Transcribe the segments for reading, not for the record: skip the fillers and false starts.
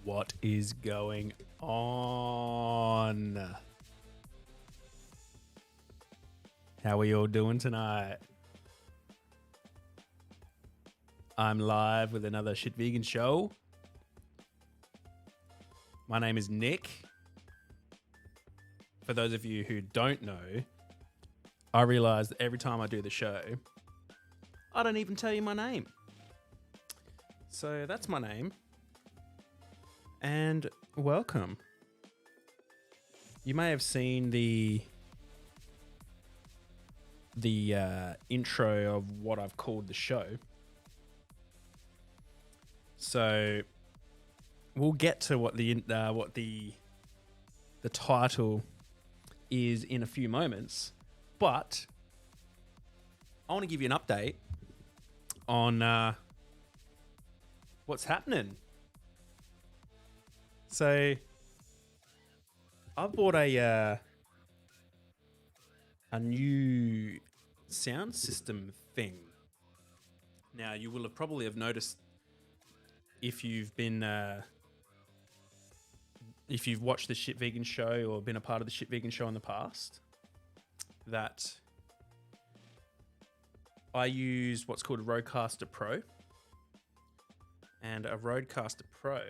What is going on? How are you all doing tonight? I'm live with another Shit Vegan show. My name is Nick. For those of you who don't know, I realize that every time I do the show, I don't even tell you my name. So that's my name. And welcome. You may have seen the intro of what I've called the show. So we'll get to what the title is in a few moments, but I want to give you an update on what's happening. So I bought a new sound system thing. Now you will have probably have noticed if you've been if you've watched the Shit Vegan show or been a part of the Shit Vegan show in the past, that I use what's called a Rodecaster Pro. And a Rodecaster Pro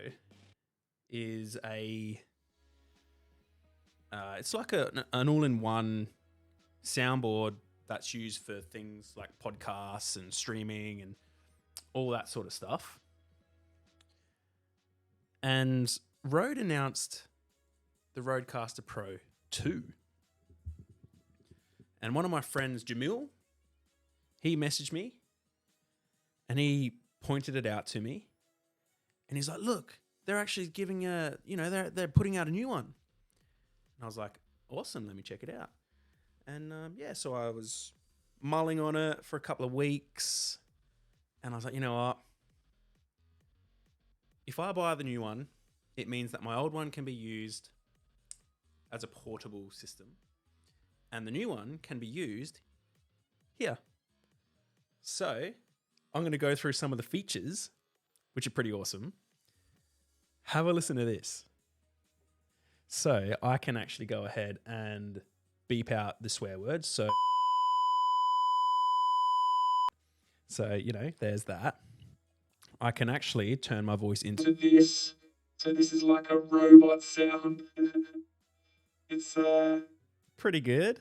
is it's like an all-in-one soundboard that's used for things like podcasts and streaming and all that sort of stuff. And Rode announced the Rodecaster Pro 2. And one of my friends, Jamil, he messaged me and he pointed it out to me. And he's like, look, they're actually giving they're putting out a new one. And I was like, awesome, let me check it out. And so I was mulling on it for a couple of weeks. And I was like, you know what? If I buy the new one, it means that my old one can be used as a portable system. And the new one can be used here. So I'm going to go through some of the features, which are pretty awesome. Have a listen to this. So I can actually go ahead and beep out the swear words. So there's that. I can actually turn my voice into this. So this is like a robot sound. It's pretty good.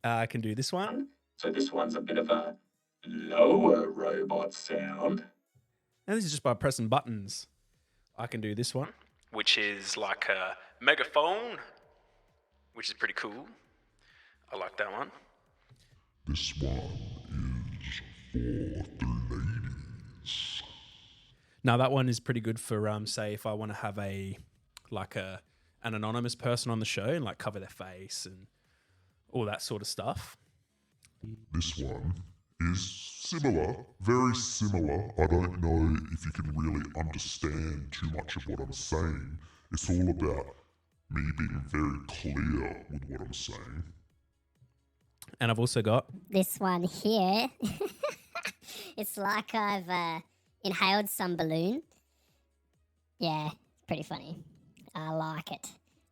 I can do this one. So this one's a bit of a lower robot sound. And this is just by pressing buttons. I can do this one, which is like a megaphone, which is pretty cool. I like that one. This one is for the ladies. Now that one is pretty good for say if I want to have an anonymous person on the show and like cover their face and all that sort of stuff. This one is similar, very similar. I don't know if you can really understand too much of what I'm saying. It's all about me being very clear with what I'm saying. And I've also got this one here. It's like I've inhaled some balloon. Yeah, pretty funny. I like it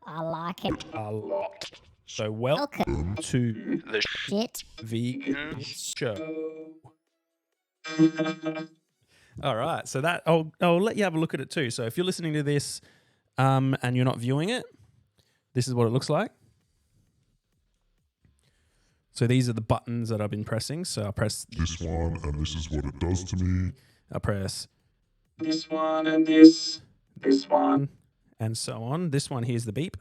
a lot. So welcome to the Shit Vegan show. All right, so that I'll let you have a look at it too. So if you're listening to this and you're not viewing it, this is what it looks like. So these are the buttons that I've been pressing. So I press this one, and this is what it does to me. I press this one and this one, and so on. This one, here's the beep.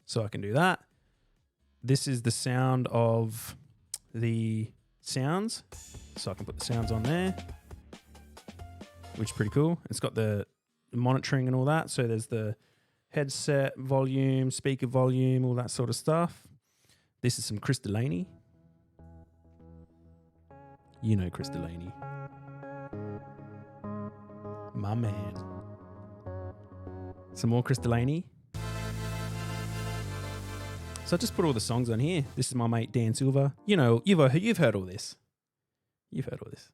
So I can do that. This is the sound of the sounds. So I can put the sounds on there, which is pretty cool. It's got the monitoring and all that. So there's the headset volume, speaker volume, all that sort of stuff. This is some Chris Delaney. You know Chris Delaney. My man. Some more Chris Delaney. So I just put all the songs on here. This is my mate Dan Silver. You know, you've heard all this. You've heard all this.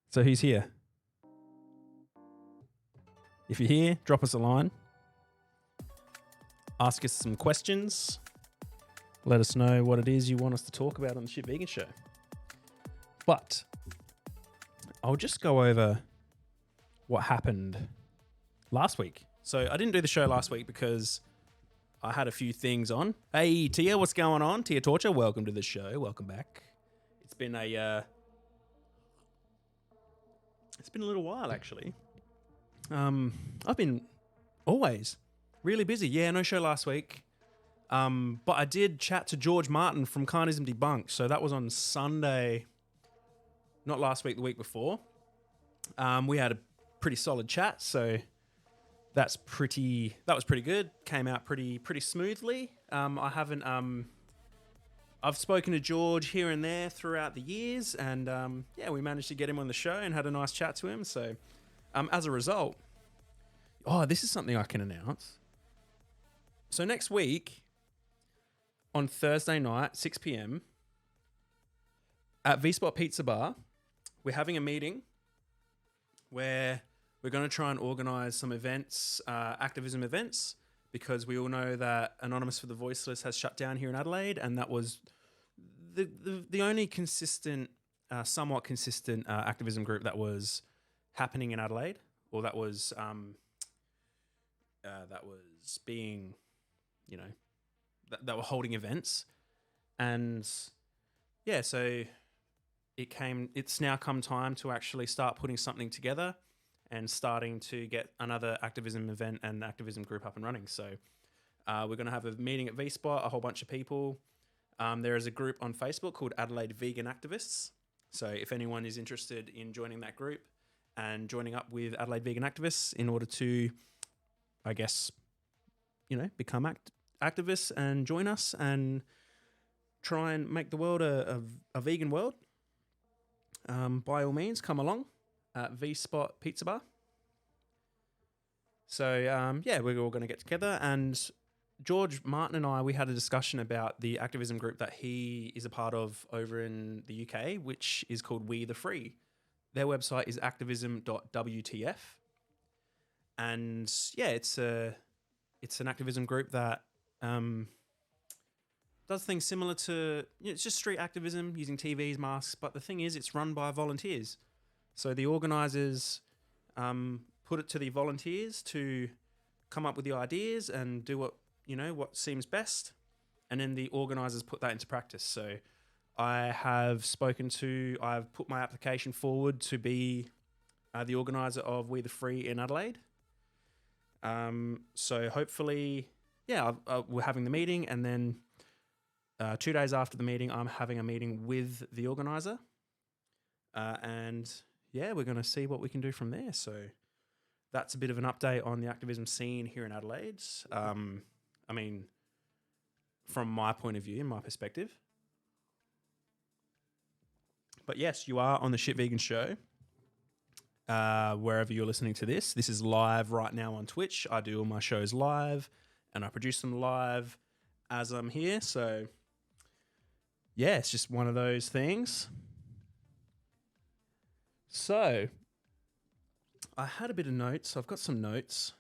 So he's here. If you're here, drop us a line. Ask us some questions. Let us know what it is you want us to talk about on the Shit Vegan Show. But I'll just go over what happened last week. So I didn't do the show last week because I had a few things on. Hey, Tia, what's going on? Tia Torture, welcome to the show. Welcome back. It's been a little while, actually. I've been always really busy. Yeah, no show last week. But I did chat to George Martin from Carnism Debunked. So that was on Sunday, not last week, the week before. We had a pretty solid chat, so that was pretty good. Came out pretty smoothly. I've spoken to George here and there throughout the years, and we managed to get him on the show and had a nice chat to him. So as a result, this is something I can announce. So next week, on Thursday night, 6 p.m, at V-Spot Pizza Bar, we're having a meeting where we're going to try and organise some events, activism events, because we all know that Anonymous for the Voiceless has shut down here in Adelaide, and that was the only consistent, somewhat consistent activism group that was happening in Adelaide, or that was being, that were holding events. And yeah, so it's now come time to actually start putting something together and starting to get another activism event and activism group up and running. So we're going to have a meeting at V-Spot, a whole bunch of people. There is a group on Facebook called Adelaide Vegan Activists. So if anyone is interested in joining that group and joining up with Adelaide Vegan Activists in order to, I guess, become activists and join us and try and make the world a vegan world, by all means, come along at V-Spot Pizza Bar. So, we're all going to get together, and George Martin and I, we had a discussion about the activism group that he is a part of over in the UK, which is called We the Free. Their website is activism.wtf. And yeah, it's an activism group that does things similar to, it's just street activism using TVs, masks, but the thing is, it's run by volunteers. So the organisers put it to the volunteers to come up with the ideas and do what seems best, and then the organisers put that into practice. So I've put my application forward to be the organiser of We the Free in Adelaide. So hopefully, we're having the meeting, and then 2 days after the meeting, I'm having a meeting with the organiser. And yeah, we're going to see what we can do from there. So that's a bit of an update on the activism scene here in Adelaide. I mean, from my point of view, in my perspective. But yes, you are on the Shit Vegan Show. Wherever you're listening to this. This is live right now on Twitch. I do all my shows live, and I produce them live as I'm here. So yeah, it's just one of those things. So I had a bit of notes. I've got some notes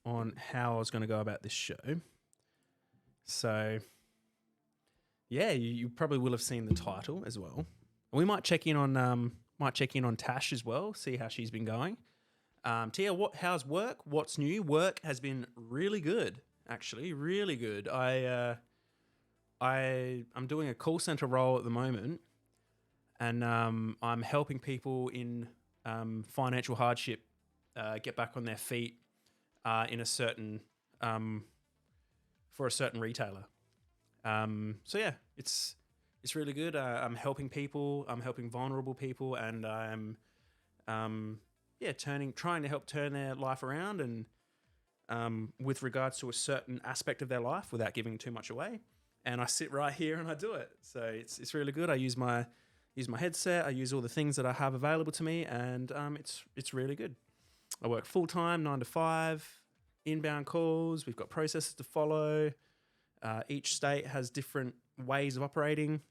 on how I was going to go about this show. So yeah, you probably will have seen the title as well. We might check in on Tash as well, see how she's been going. Tia, how's work? What's new? Work has been really good, actually, really good. I'm doing a call center role at the moment, and I'm helping people in financial hardship get back on their feet in a certain for a certain retailer. So yeah, it's really good. I'm helping people. I'm helping vulnerable people, and I'm trying to help turn their life around, and with regards to a certain aspect of their life without giving too much away. And I sit right here and I do it. So it's really good. I use my headset. I use all the things that I have available to me, and it's really good. I work full time, 9 to 5, inbound calls. We've got processes to follow. Each state has different ways of operating.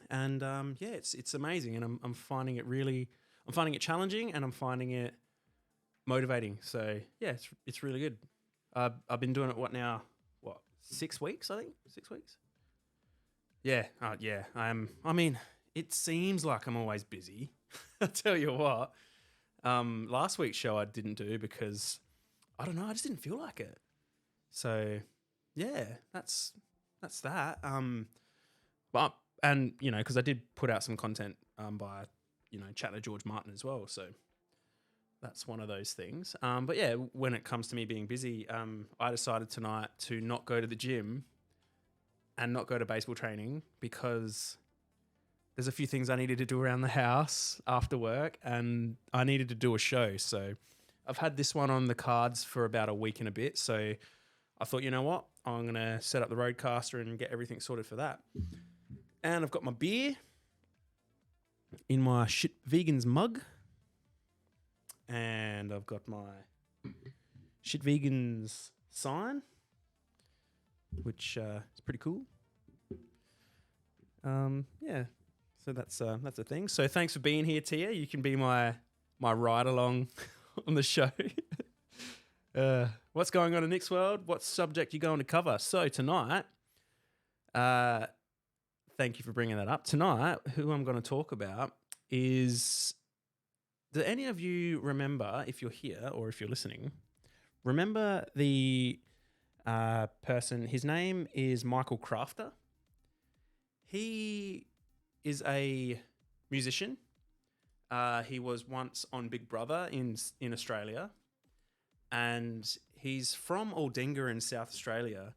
And it's amazing, and I'm finding it challenging, and I'm finding it motivating. So yeah, it's really good. I've been doing it now? 6 weeks? I think 6 weeks. Yeah, yeah. I mean, it seems like I'm always busy. I tell you what. Last week's show I didn't do because I don't know. I just didn't feel like it. So yeah, that's that. But and because I did put out some content by chatting to George Martin as well. So that's one of those things. But yeah, when it comes to me being busy, I decided tonight to not go to the gym and not go to baseball training because there's a few things I needed to do around the house after work and I needed to do a show. So I've had this one on the cards for about a week and a bit. So I thought, you know what? I'm going to set up the Roadcaster and get everything sorted for that. And I've got my beer in my Shit Vegans mug. And I've got my Shit Vegans sign, which is pretty cool. Yeah, so that's a thing. So thanks for being here, Tia. You can be my ride along on the show. What's going on in Nick's world? What subject you going to cover? So tonight, thank you for bringing that up. Tonight, who I'm going to talk about is. Do any of you remember, if you're here or if you're listening, remember the person? His name is Michael Crafter. He is a musician. He was once on Big Brother in Australia, and he's from Aldinga in South Australia.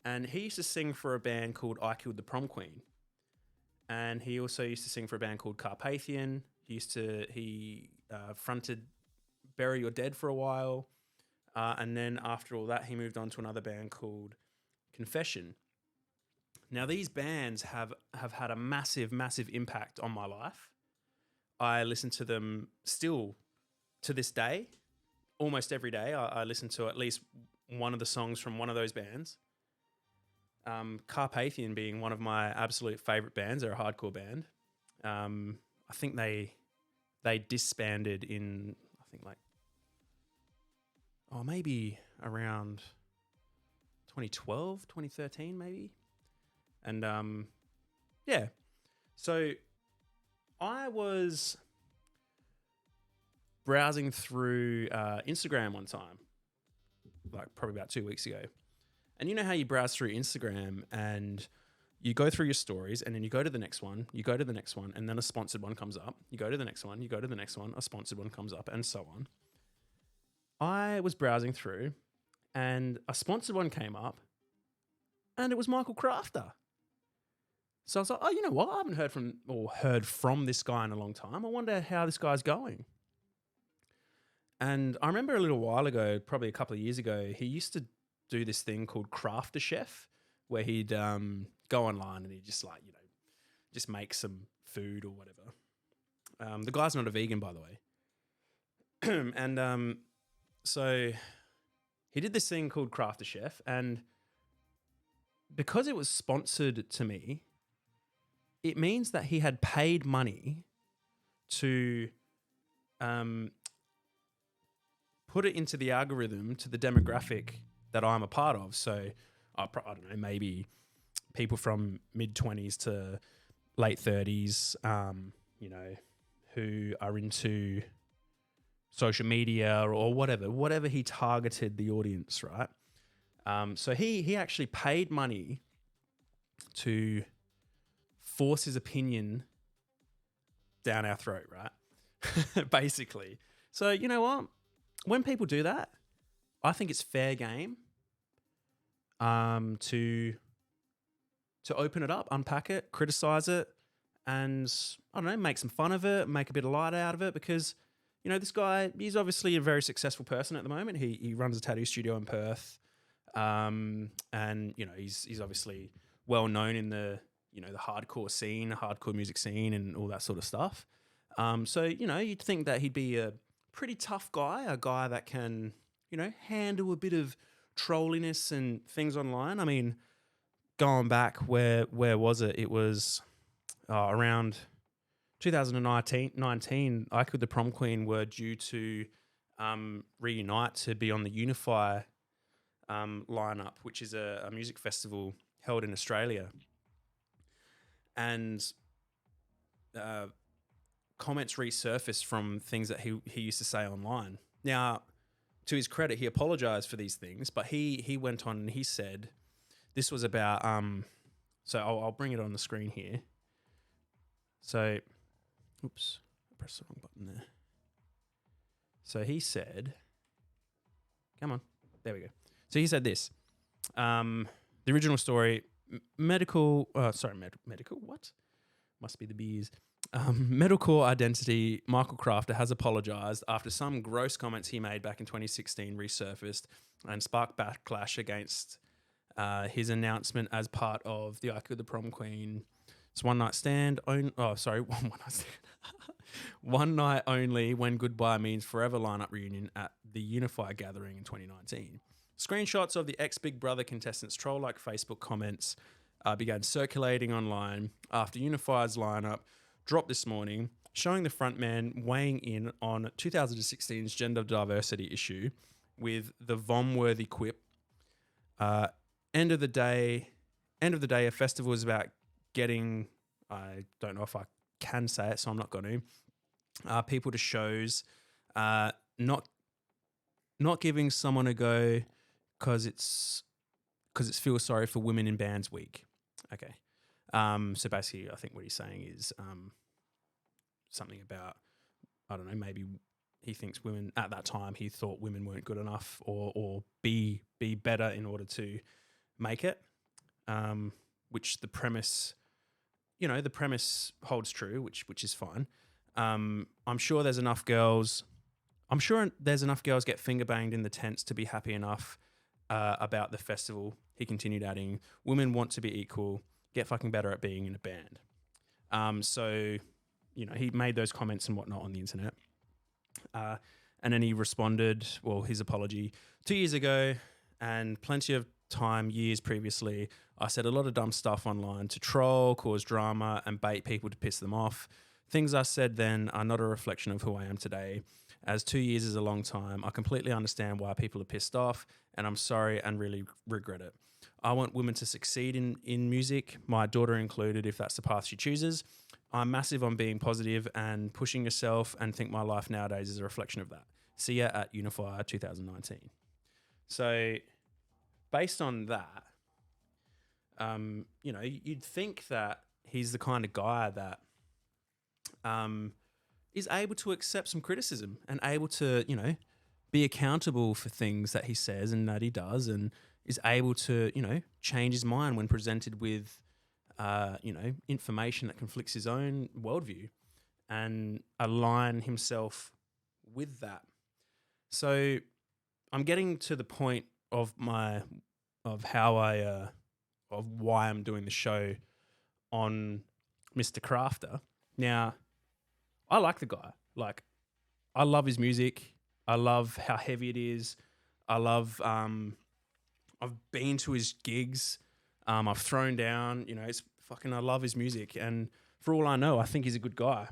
And he used to sing for a band called I Killed the Prom Queen, and he also used to sing for a band called Carpathian. He fronted Bury Your Dead for a while, and then after all that, he moved on to another band called Confession. Now, these bands have had a massive, massive impact on my life. I listen to them still to this day. Almost every day, I listen to at least one of the songs from one of those bands. Carpathian being one of my absolute favourite bands. They're a hardcore band. I think they disbanded in, maybe around 2012, 2013 maybe. And yeah. So I was browsing through Instagram one time, probably about 2 weeks ago. And you know how you browse through Instagram and you go through your stories and then you go to the next one, you go to the next one, and then a sponsored one comes up. You go to the next one, you go to the next one, a sponsored one comes up, and so on. I was browsing through and a sponsored one came up and it was Michael Crafter. So I was like, oh, you know what? I haven't heard from this guy in a long time. I wonder how this guy's going. And I remember a little while ago, probably a couple of years ago, he used to do this thing called Crafter Chef, where he'd go online and he'd just make some food or whatever. The guy's not a vegan, by the way. And so he did this thing called Crafter Chef, and because it was sponsored to me, it means that he had paid money to put it into the algorithm to the demographic that I'm a part of. So I don't know, maybe people from mid-20s to late 30s, who are into social media or whatever he targeted the audience, right? So he actually paid money to force his opinion down our throat, right? Basically. So you know what? When people do that, I think it's fair game to open it up, unpack it, criticize it, and I don't know, make some fun of it, make a bit of light out of it, because this guy, he's obviously a very successful person at the moment. He runs a tattoo studio in Perth, and he's obviously well known in the the hardcore scene, hardcore music scene, and all that sort of stuff. So you'd think that he'd be a pretty tough guy, a guy that can handle a bit of trolliness and things online. I mean, going back, where was it? It was around 2019. I Killed the Prom Queen were due to reunite to be on the Unify lineup, which is a music festival held in Australia. And comments resurfaced from things that he used to say online. Now, to his credit, he apologized for these things, but he went on and he said this was about so I'll bring it on the screen here. So, oops, I pressed the wrong button there. So he said, come on, there we go. So he said this, the original story, medical, what? Must be the bees. Medical identity, Michael Crafter has apologised after some gross comments he made back in 2016 resurfaced and sparked backlash against his announcement as part of the Ike of the Prom Queen. It's one night stand. One night stand. One night only when goodbye means forever lineup reunion at the Unify gathering in 2019. Screenshots of the ex-Big Brother contestants' troll-like Facebook comments began circulating online after Unify's lineup dropped this morning, showing the frontman weighing in on 2016's gender diversity issue with the vom-worthy quip. End of the day, a festival is about getting, I don't know if I can say it, so I'm not going to, people to shows, not giving someone a go because it's feel sorry for women in bands week. Okay. So basically, I think what he's saying is something about, I don't know, maybe he thinks women, at that time, he thought women weren't good enough or be better in order to make it, which the premise holds true, which is fine. I'm sure there's enough girls get finger banged in the tents to be happy enough about the festival. He continued adding, women want to be equal, get fucking better at being in a band. So, he made those comments and whatnot on the internet. And then he responded, his apology, 2 years ago and plenty of time, years previously, I said a lot of dumb stuff online to troll, cause drama and bait people to piss them off. Things I said then are not a reflection of who I am today. As 2 years is a long time, I completely understand why people are pissed off and I'm sorry and really regret it. I want women to succeed in music, my daughter included, if that's the path she chooses. I'm massive on being positive and pushing yourself and think my life nowadays is a reflection of that. See ya at Unify 2019. So based on that, you'd think that he's the kind of guy that is able to accept some criticism and able to, be accountable for things that he says and that he does, and is able to, change his mind when presented with, information that conflicts his own worldview and align himself with that. So I'm getting to the point of why I'm doing the show on Mr. Crafter. Now, I like the guy. Like, I love his music. I love how heavy it is. I love, I've been to his gigs. I've thrown down, I love his music. And for all I know, I think he's a good guy.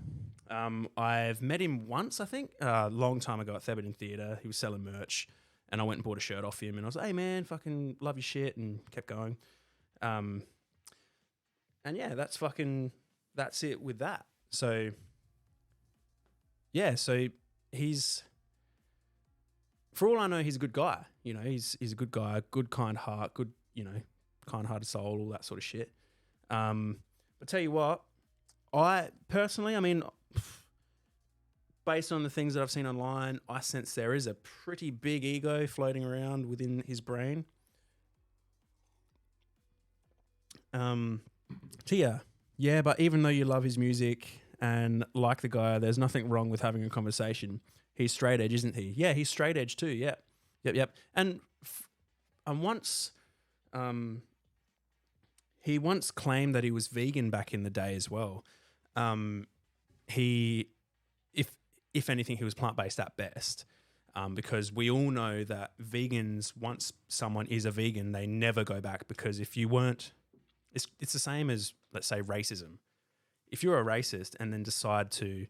I've met him once, I think, a long time ago at Theberton Theatre. He was selling merch and I went and bought a shirt off him and I was like, hey man, fucking love your shit, and kept going. And yeah, that's it with that. So yeah, so he's, for all I know, he's a good guy. He's a good guy, good kind heart, good, kind-hearted soul, all that sort of shit. But tell you what, I personally, based on the things that I've seen online, I sense there is a pretty big ego floating around within his brain. Yeah, but even though you love his music and like the guy, there's nothing wrong with having a conversation. He's straight edge, isn't he? Yeah, he's straight edge too. Yeah, yep. And once, he once claimed that he was vegan back in the day as well. If anything, he was plant-based at best, because we all know that vegans, once someone is a vegan, they never go back, because if you weren't, it's the same as, let's say, racism. If you're a racist and then decide to,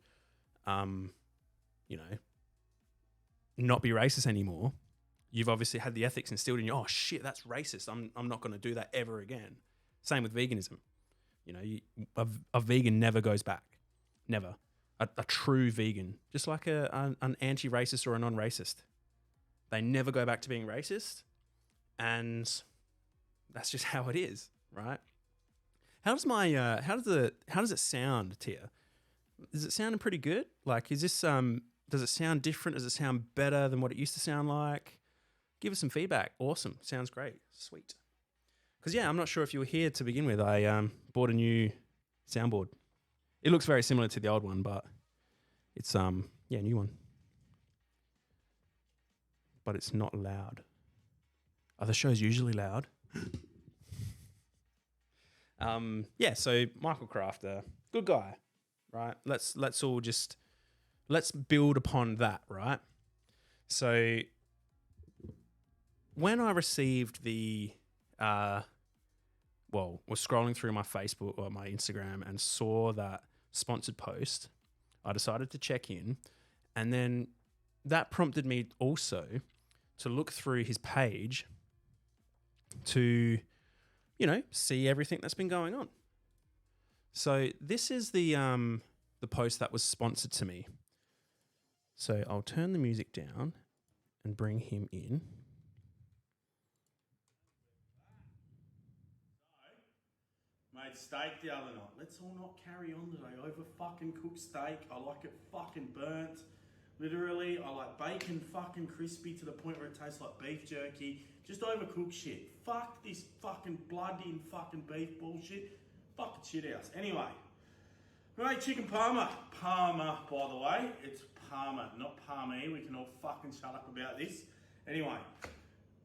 not be racist anymore, you've obviously had the ethics instilled in you. Oh shit, that's racist. I'm not going to do that ever again. Same with veganism. You know, a vegan never goes back. Never. A true vegan, just like an anti-racist or a non-racist, they never go back to being racist, and that's just how it is, right? How does it sound, Tia? Is it sounding pretty good? Like, is this does it sound different? Does it sound better than what it used to sound like? Give us some feedback. Awesome, sounds great, sweet. Because yeah, I'm not sure if you were here to begin with. I bought a new soundboard. It looks very similar to the old one, but it's a new one. But it's not loud. Are the shows usually loud? So Michael Crafter, good guy, right? Let's build upon that, right? So when I received was scrolling through my Facebook or my Instagram and saw that sponsored post, I decided to check in, and then that prompted me also to look through his page to, see everything that's been going on. So this is the post that was sponsored to me. So I'll turn the music down and bring him in. Made steak the other night. Let's all not carry on today over fucking cooked steak. I like it fucking burnt. Literally, I like bacon fucking crispy to the point where it tastes like beef jerky. Just overcooked shit. Fuck this fucking bloody and fucking beef bullshit. Fucking shit house. Anyway, we made chicken parma. Parma, by the way. It's parma, not palmy. We can all fucking shut up about this. Anyway,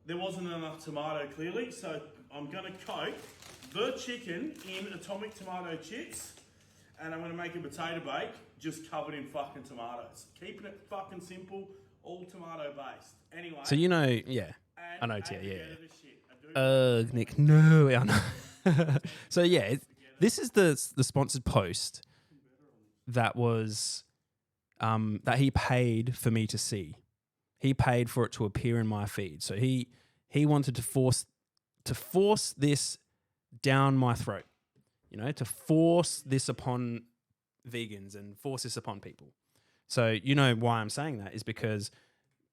there wasn't enough tomato clearly, so I'm gonna coat the chicken in atomic tomato chips, and I'm gonna make a potato bake just covered in fucking tomatoes. Keeping it fucking simple, all tomato based. Anyway. So I know, Tia, yeah. Nick, no, I know. So yeah, this is the sponsored post that was that he paid for me to see. He paid for it to appear in my feed. So he wanted to force this down my throat, to force this upon vegans and force this upon people. So why I'm saying that is because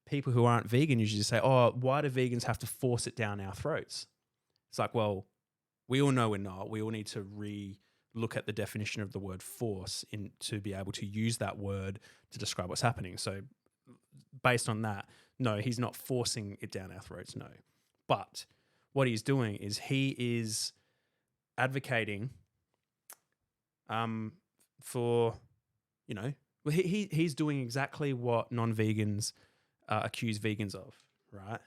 people who aren't vegan usually say, oh, why do vegans have to force it down our throats? It's like, well, we all know we're not. We all need to look at the definition of the word force to be able to use that word to describe what's happening. So based on that, no, he's not forcing it down our throats, no. But what he's doing is he is advocating for, he's doing exactly what non-vegans accuse vegans of, right?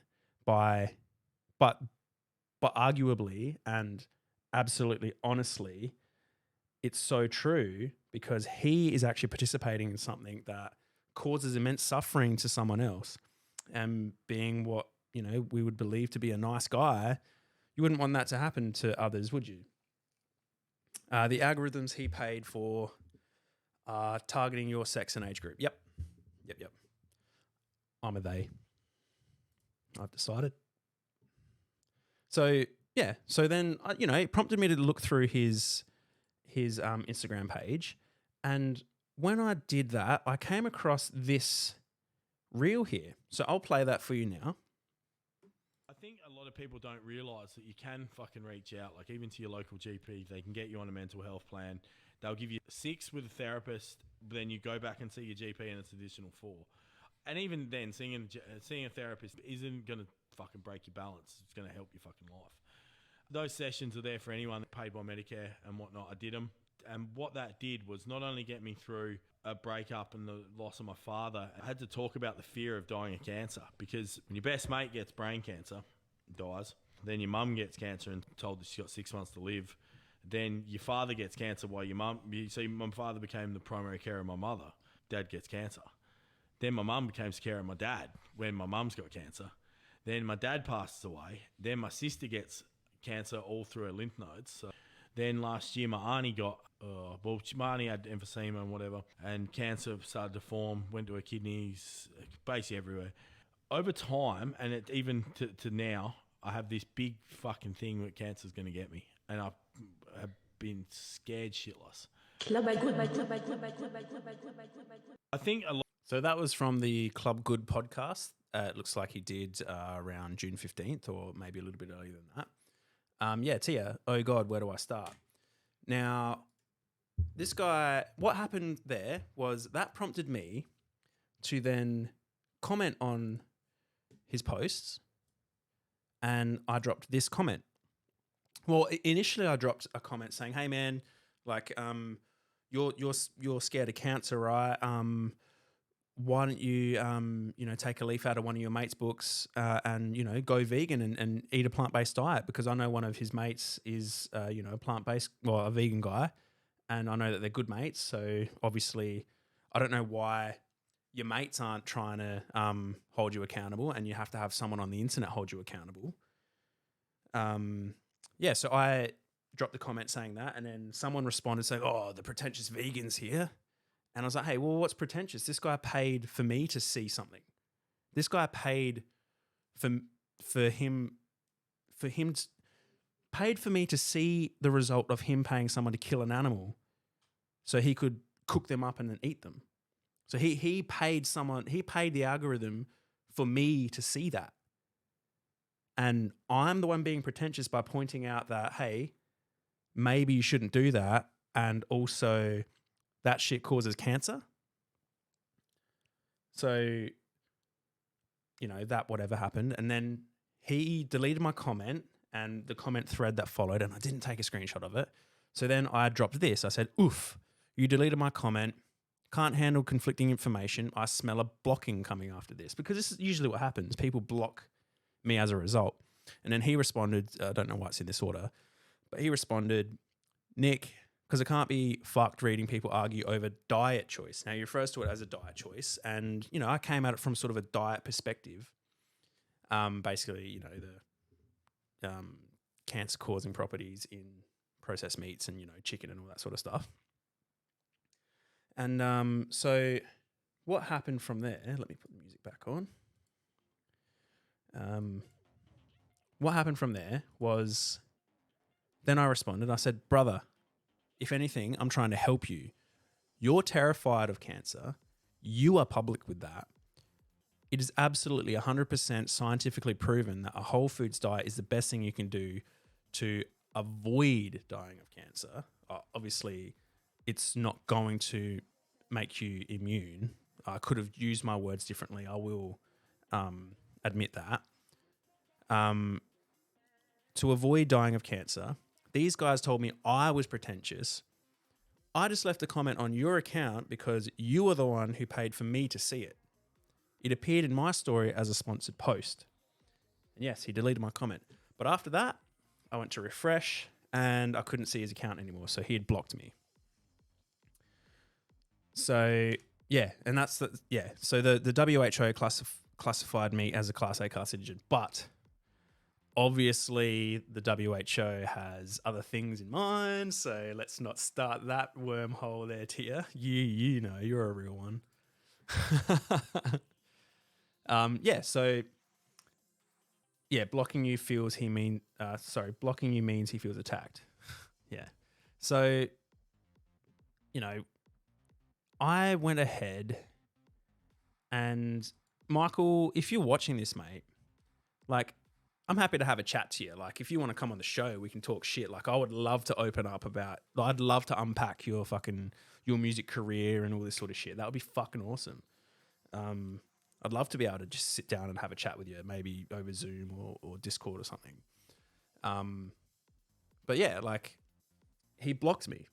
But arguably and absolutely honestly, it's so true because he is actually participating in something that causes immense suffering to someone else. And being what, we would believe to be a nice guy, you wouldn't want that to happen to others, would you? The algorithms he paid for are targeting your sex and age group. Yep. I'm a they. I've decided. So, yeah. So then, it prompted me to look through his Instagram page. And when I did that, I came across this reel here. So I'll play that for you now. I think a lot of people don't realise that you can fucking reach out, like even to your local GP. They can get you on a mental health plan. They'll give you 6 with a therapist, but then you go back and see your GP and it's additional 4. And even then, seeing a therapist isn't going to fucking break your balance. It's going to help your fucking life. Those sessions are there for anyone paid by Medicare and whatnot. I did them. And what that did was not only get me through a breakup and the loss of my father, I had to talk about the fear of dying of cancer, because when your best mate gets brain cancer, dies, then your mum gets cancer and told that she's got 6 months to live, then your father gets cancer while your mum, so my father became the primary carer of my mother, dad gets cancer. Then my mum becomes carer of my dad when my mum's got cancer. Then my dad passes away. Then my sister gets cancer all through her lymph nodes. So Then last year, my auntie got, my auntie had emphysema and whatever, and cancer started to form, went to her kidneys, basically everywhere. Over time, and even to now, I have this big fucking thing that cancer's going to get me. And I have been scared shitless. I think a lot. So that was from the Club Good podcast. It looks like he did around June 15th or maybe a little bit earlier than that. Yeah, Tia, oh God, where do I start? Now, this guy, what happened there was that prompted me to then comment on his posts, and I dropped this comment. Well, initially I dropped a comment saying, "Hey man, like you're scared of cancer, right? Why don't you take a leaf out of one of your mates' books and go vegan and eat a plant-based diet?" Because I know one of his mates is a plant-based, well, a vegan guy, and I know that they're good mates. So obviously, I don't know why your mates aren't trying to hold you accountable, and you have to have someone on the internet hold you accountable. Yeah, so I dropped the comment saying that, and then someone responded saying, "Oh, the pretentious vegans here." And I was like, "Hey, well, what's pretentious? This guy paid for me to see something. This guy paid paid for me to see the result of him paying someone to kill an animal, so he could cook them up and then eat them. So he paid the algorithm for me to see that. And I'm the one being pretentious by pointing out that, hey, maybe you shouldn't do that, and also that shit causes cancer." So, that whatever happened. And then he deleted my comment and the comment thread that followed, and I didn't take a screenshot of it. So then I dropped this. I said, "Oof, you deleted my comment. Can't handle conflicting information. I smell a blocking coming after this." Because this is usually what happens. People block me as a result. And then he responded, I don't know why it's in this order, but he responded, "Nick, because it can't be fucked reading people argue over diet choice." Now, he refers to it as a diet choice. And, I came at it from sort of a diet perspective. Basically, the cancer-causing properties in processed meats and, chicken and all that sort of stuff. And so what happened from there, let me put the music back on. What happened from there was then I responded. I said, "Brother, if anything, I'm trying to help you. You're terrified of cancer. You are public with that. It is absolutely 100% scientifically proven that a whole foods diet is the best thing you can do to avoid dying of cancer. Obviously, it's not going to make you immune. I could have used my words differently. I will admit that. To avoid dying of cancer, these guys told me I was pretentious. I just left a comment on your account because you are the one who paid for me to see it. It appeared in my story as a sponsored post." And yes, he deleted my comment. But after that, I went to refresh and I couldn't see his account anymore. So he had blocked me. So yeah, and that's So the WHO classified me as a Class A carcinogen, but obviously the WHO has other things in mind. So let's not start that wormhole there, Tia. You're a real one. Blocking you blocking you means he feels attacked. Yeah. So, I went ahead and Michael, if you're watching this, mate, like, I'm happy to have a chat to you. Like, if you want to come on the show, we can talk shit. Like, I would love to open up I'd love to unpack your music career and all this sort of shit. That would be fucking awesome. I'd love to be able to just sit down and have a chat with you, maybe over Zoom or Discord or something. But yeah, like, he blocked me.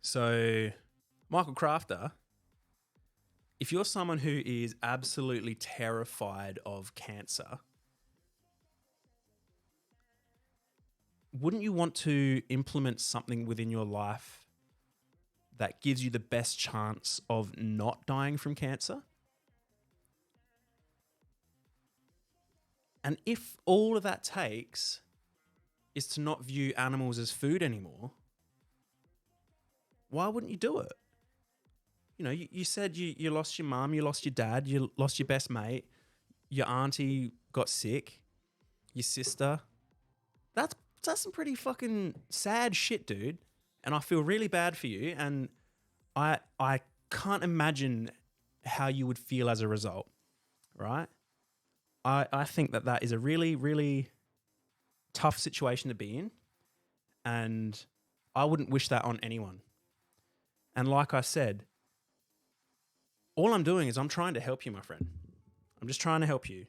So, Michael Crafter, if you're someone who is absolutely terrified of cancer, wouldn't you want to implement something within your life that gives you the best chance of not dying from cancer? And if all of that takes is to not view animals as food anymore, why wouldn't you do it? You know, you said you lost your mum, you lost your dad, you lost your best mate, your auntie got sick, your sister. That's some pretty fucking sad shit, dude. And I feel really bad for you. And I can't imagine how you would feel as a result, right? I think that is a really, really tough situation to be in. And I wouldn't wish that on anyone. And like I said, all I'm doing is I'm trying to help you, my friend. I'm just trying to help you,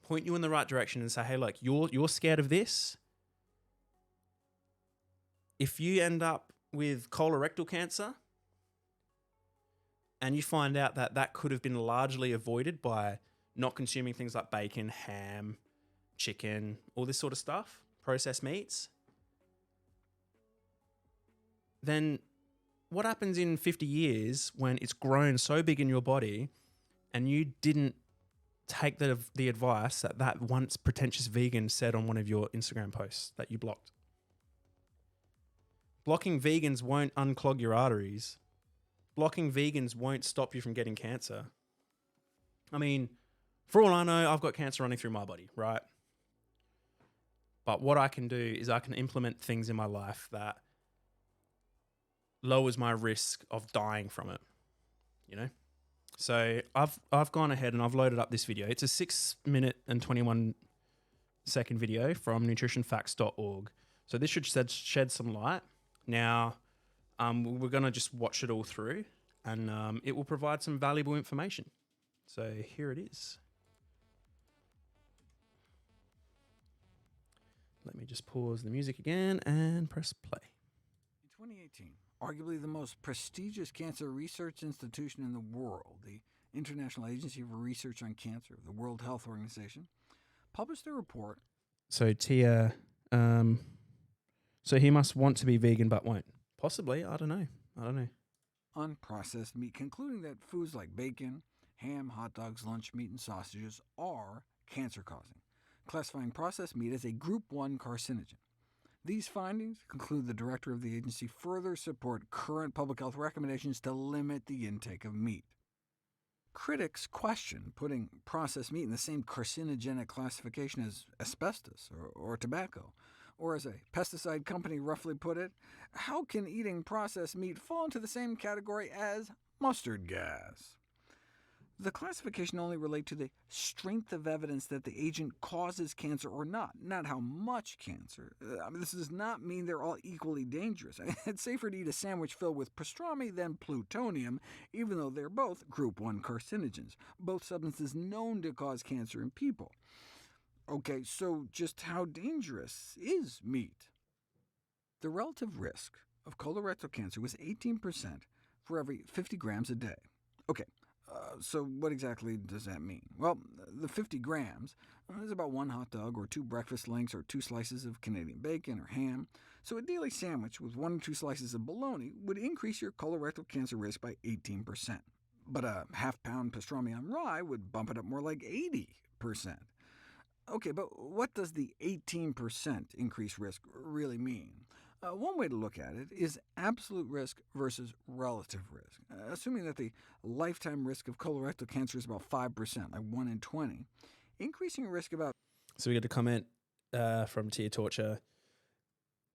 point you in the right direction and say, hey, look, you're scared of this. If you end up with colorectal cancer and you find out that could have been largely avoided by not consuming things like bacon, ham, chicken, all this sort of stuff, processed meats, then what happens in 50 years when it's grown so big in your body and you didn't take the advice that once pretentious vegan said on one of your Instagram posts that you blocked? Blocking vegans won't unclog your arteries. Blocking vegans won't stop you from getting cancer. I mean, for all I know, I've got cancer running through my body, right? But what I can do is I can implement things in my life that lowers my risk of dying from it, you know? So I've gone ahead and I've loaded up this video. It's a 6-minute and 21-second video from nutritionfacts.org. So this should shed some light. Now, we're going to just watch it all through and it will provide some valuable information. So here it is. Let me just pause the music again and press play. In 2018, arguably the most prestigious cancer research institution in the world, the International Agency for Research on Cancer, the World Health Organization, published a report. So Tia, so he must want to be vegan but won't. Possibly, I don't know. On processed meat, concluding that foods like bacon, ham, hot dogs, lunch meat, and sausages are cancer-causing, classifying processed meat as a Group 1 carcinogen. These findings, conclude the director of the agency, further support current public health recommendations to limit the intake of meat. Critics question putting processed meat in the same carcinogenic classification as asbestos or tobacco, or as a pesticide company roughly put it, how can eating processed meat fall into the same category as mustard gas? The classification only relates to the strength of evidence that the agent causes cancer or not how much cancer. This does not mean they're all equally dangerous. It's safer to eat a sandwich filled with pastrami than plutonium, even though they're both Group 1 carcinogens, both substances known to cause cancer in people. Okay, so just how dangerous is meat? The relative risk of colorectal cancer was 18% for every 50 grams a day. Okay. So what exactly does that mean? Well, the 50 grams is about 1 hot dog or 2 breakfast links or 2 slices of Canadian bacon or ham. So a daily sandwich with 1 or 2 slices of bologna would increase your colorectal cancer risk by 18%. But a half-pound pastrami on rye would bump it up more like 80%. Okay, but what does the 18% increased risk really mean? One way to look at it is absolute risk versus relative risk. Assuming that the lifetime risk of colorectal cancer is about 5%, like 1 in 20, increasing risk about... So we get a comment from Tia Torture.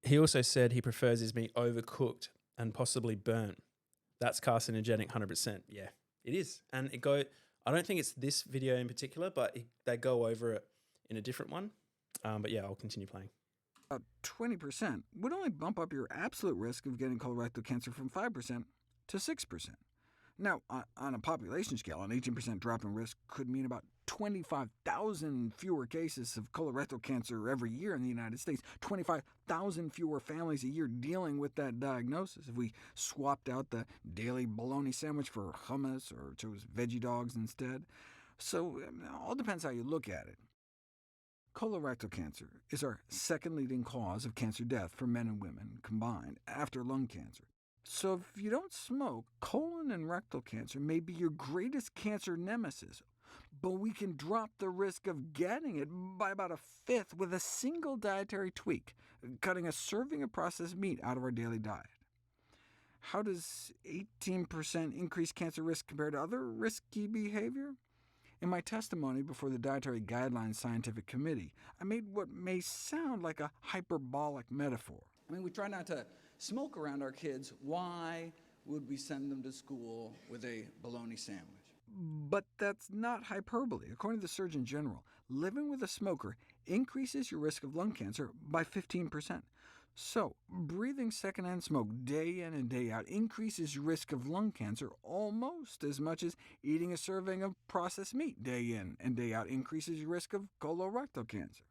He also said he prefers his meat overcooked and possibly burnt. That's carcinogenic 100%. Yeah, it is. And I don't think it's this video in particular, but they go over it in a different one. But yeah, I'll continue playing. About 20% would only bump up your absolute risk of getting colorectal cancer from 5% to 6%. Now, on a population scale, an 18% drop in risk could mean about 25,000 fewer cases of colorectal cancer every year in the United States, 25,000 fewer families a year dealing with that diagnosis if we swapped out the daily bologna sandwich for hummus or chose veggie dogs instead. So it all depends how you look at it. Colorectal cancer is our second leading cause of cancer death for men and women combined, after lung cancer. So if you don't smoke, colon and rectal cancer may be your greatest cancer nemesis. but we can drop the risk of getting it by about a fifth with a single dietary tweak, cutting a serving of processed meat out of our daily diet. How does 18% increased cancer risk compare to other risky behavior? In my testimony before the Dietary Guidelines Scientific Committee, I made what may sound like a hyperbolic metaphor. We try not to smoke around our kids. Why would we send them to school with a bologna sandwich? But that's not hyperbole. According to the Surgeon General, living with a smoker increases your risk of lung cancer by 15%. So, breathing secondhand smoke day in and day out increases your risk of lung cancer almost as much as eating a serving of processed meat day in and day out increases your risk of colorectal cancer.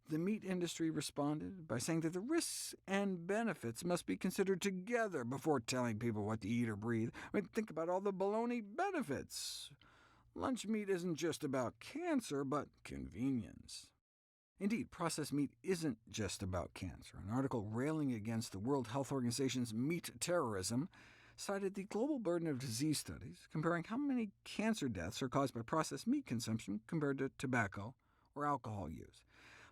The meat industry responded by saying that the risks and benefits must be considered together before telling people what to eat or breathe. Think about all the bologna benefits. Lunch meat isn't just about cancer, but convenience. Indeed, processed meat isn't just about cancer. An article railing against the World Health Organization's meat terrorism cited the global burden of disease studies, comparing how many cancer deaths are caused by processed meat consumption compared to tobacco or alcohol use.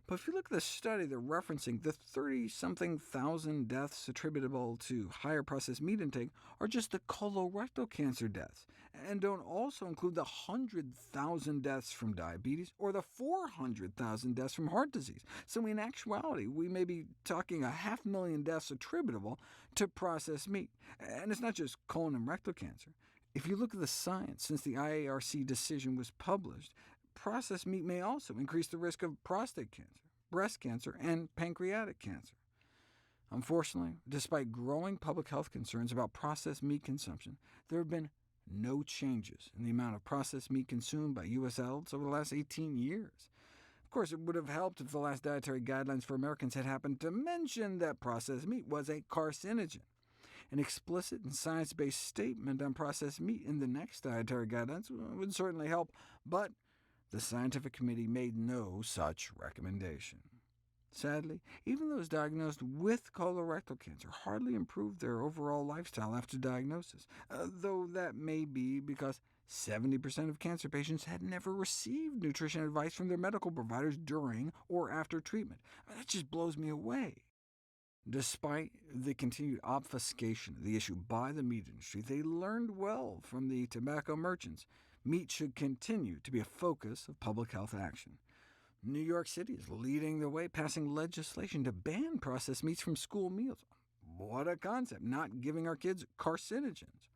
But if you look at the study, they're referencing the 30-something thousand deaths attributable to higher processed meat intake are just the colorectal cancer deaths, and don't also include the 100,000 deaths from diabetes or the 400,000 deaths from heart disease. So in actuality, we may be talking 500,000 deaths attributable to processed meat. And it's not just colon and rectal cancer. If you look at the science since the IARC decision was published, processed meat may also increase the risk of prostate cancer, breast cancer, and pancreatic cancer. Unfortunately, despite growing public health concerns about processed meat consumption, there have been no changes in the amount of processed meat consumed by U.S. adults over the last 18 years. Of course, it would have helped if the last dietary guidelines for Americans had happened to mention that processed meat was a carcinogen. An explicit and science-based statement on processed meat in the next dietary guidelines would certainly help, but the scientific committee made no such recommendation. Sadly, even those diagnosed with colorectal cancer hardly improved their overall lifestyle after diagnosis, though that may be because 70% of cancer patients had never received nutrition advice from their medical providers during or after treatment. That just blows me away. Despite the continued obfuscation of the issue by the meat industry, they learned well from the tobacco merchants. Meat should continue to be a focus of public health action. New York City is leading the way, passing legislation to ban processed meats from school meals. What a concept, not giving our kids carcinogens.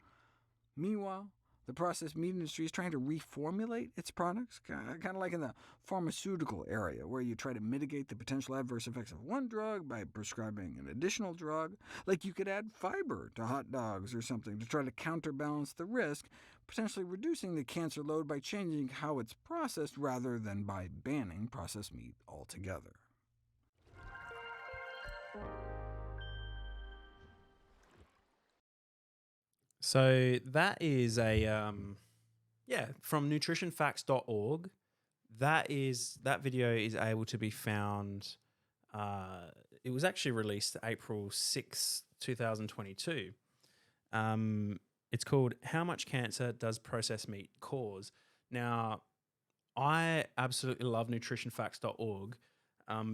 Meanwhile, the processed meat industry is trying to reformulate its products, kind of like in the pharmaceutical area, where you try to mitigate the potential adverse effects of one drug by prescribing an additional drug. Like you could add fiber to hot dogs or something to try to counterbalance the risk, potentially reducing the cancer load by changing how it's processed rather than by banning processed meat altogether. So that is from nutritionfacts.org. That video is able to be found. It was actually released April 6, 2022. It's called "How Much Cancer Does Processed Meat Cause?" Now, I absolutely love nutritionfacts.org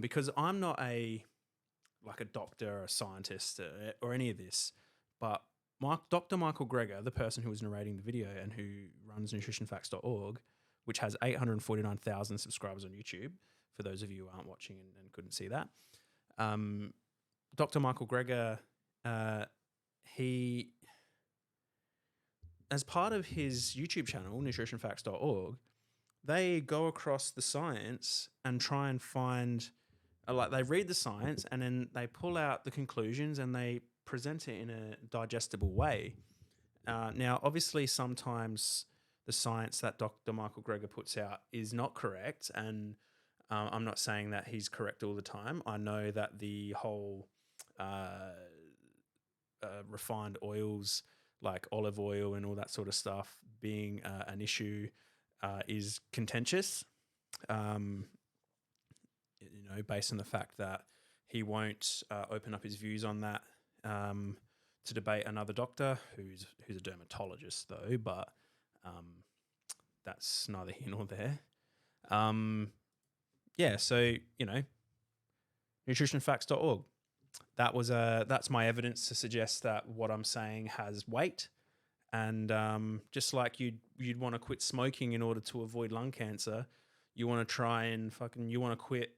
because I'm not a doctor or a scientist or any of this, but Dr. Michael Greger, the person who was narrating the video and who runs nutritionfacts.org, which has 849,000 subscribers on YouTube, for those of you who aren't watching and couldn't see that. Dr. Michael Greger, he, as part of his YouTube channel, nutritionfacts.org, they go across the science and try and find, they read the science and then they pull out the conclusions and they present it in a digestible way. Now, obviously, sometimes the science that Dr. Michael Greger puts out is not correct, and I'm not saying that he's correct all the time. I know that the whole refined oils, like olive oil and all that sort of stuff, being an issue is contentious, based on the fact that he won't open up his views on that to debate another doctor who's a dermatologist, though. But that's neither here nor there. Yeah, so, nutritionfacts.org. That's my evidence to suggest that what I'm saying has weight. And just like you'd want to quit smoking in order to avoid lung cancer, you want to try and you want to quit